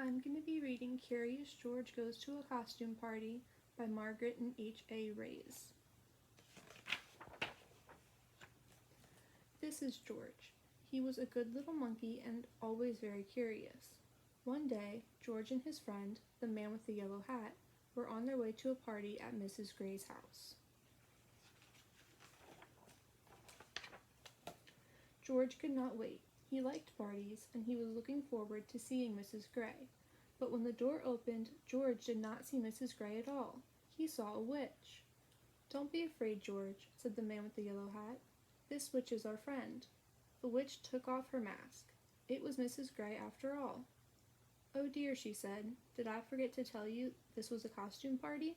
I'm going to be reading Curious George Goes to a Costume Party by Margret and H.A. Rays. This is George. He was a good little monkey and always very curious. One day, George and his friend, the man with the yellow hat, were on their way to a party at Mrs. Gray's house. George could not wait. He liked parties, and he was looking forward to seeing Mrs. Gray. But when the door opened, George did not see Mrs. Gray at all. He saw a witch. "Don't be afraid, George," said the man with the yellow hat. "This witch is our friend." The witch took off her mask. It was Mrs. Gray after all. "Oh dear," she said, "did I forget to tell you this was a costume party?"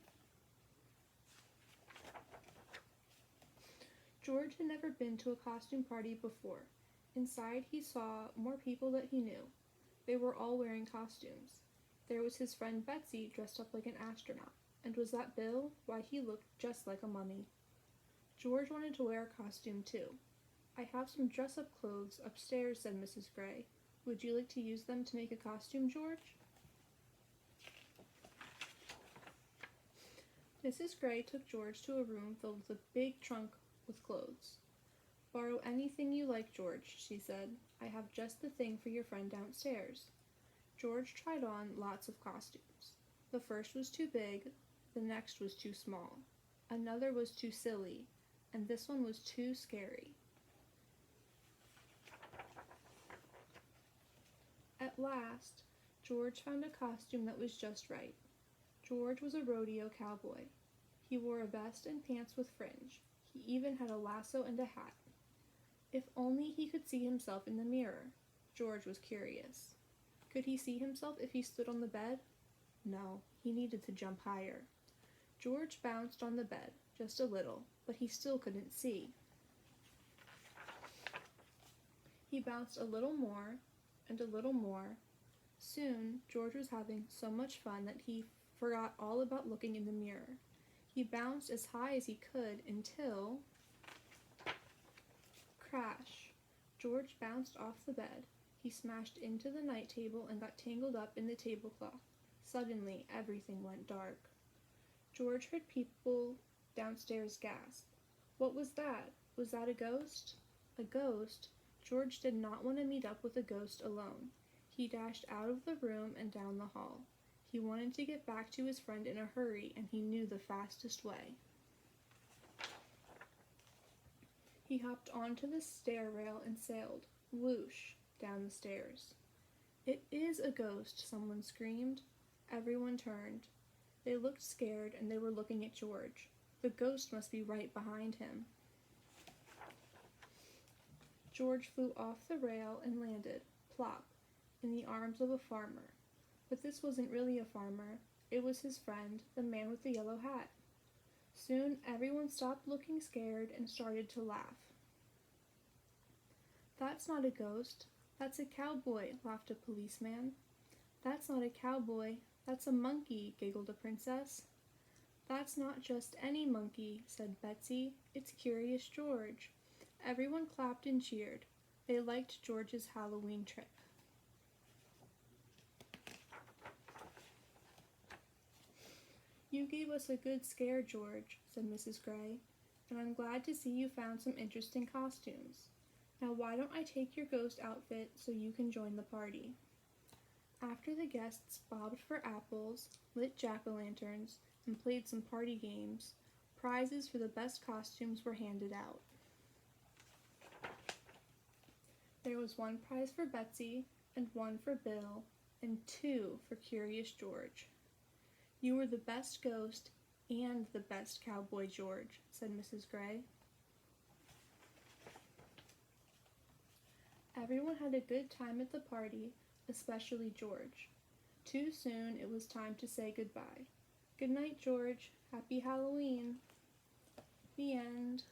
George had never been to a costume party before. Inside, he saw more people that he knew. They were all wearing costumes. There was his friend Betsy dressed up like an astronaut. And was that Bill? Why, he looked just like a mummy. George wanted to wear a costume too. "I have some dress-up clothes upstairs," said Mrs. Gray. "Would you like to use them to make a costume, George?" Mrs. Gray took George to a room filled with a big trunk with clothes. "Borrow anything you like, George," she said. "I have just the thing for your friend downstairs." George tried on lots of costumes. The first was too big, the next was too small, another was too silly, and this one was too scary. At last, George found a costume that was just right. George was a rodeo cowboy. He wore a vest and pants with fringe. He even had a lasso and a hat. If only he could see himself in the mirror. George was curious. Could he see himself if he stood on the bed? No, he needed to jump higher. George bounced on the bed, just a little, but he still couldn't see. He bounced a little more, and a little more. Soon, George was having so much fun that he forgot all about looking in the mirror. He bounced as high as he could until... Crash! George bounced off the bed. He smashed into the night table and got tangled up in the tablecloth. Suddenly, everything went dark. George heard people downstairs gasp. What was that? Was that a ghost? A ghost? George did not want to meet up with a ghost alone. He dashed out of the room and down the hall. He wanted to get back to his friend in a hurry, and he knew the fastest way. He hopped onto the stair rail and sailed, whoosh, down the stairs. "It is a ghost," someone screamed. Everyone turned. They looked scared, and they were looking at George. The ghost must be right behind him. George flew off the rail and landed, plop, in the arms of a farmer. But this wasn't really a farmer. It was his friend, the man with the yellow hat. Soon everyone stopped looking scared and started to laugh. "That's not a ghost. That's a cowboy," laughed a policeman. "That's not a cowboy. That's a monkey," giggled a princess. "That's not just any monkey," said Betsy. "It's Curious George." Everyone clapped and cheered. They liked George's Halloween trick. "You gave us a good scare, George," said Mrs. Gray, "and I'm glad to see you found some interesting costumes. Now why don't I take your ghost outfit so you can join the party?" After the guests bobbed for apples, lit jack-o'-lanterns, and played some party games, prizes for the best costumes were handed out. There was one prize for Betsy, and one for Bill, and two for Curious George. "You were the best ghost and the best cowboy, George," said Mrs. Gray. Everyone had a good time at the party, especially George. Too soon it was time to say goodbye. "Good night, George. Happy Halloween." The end.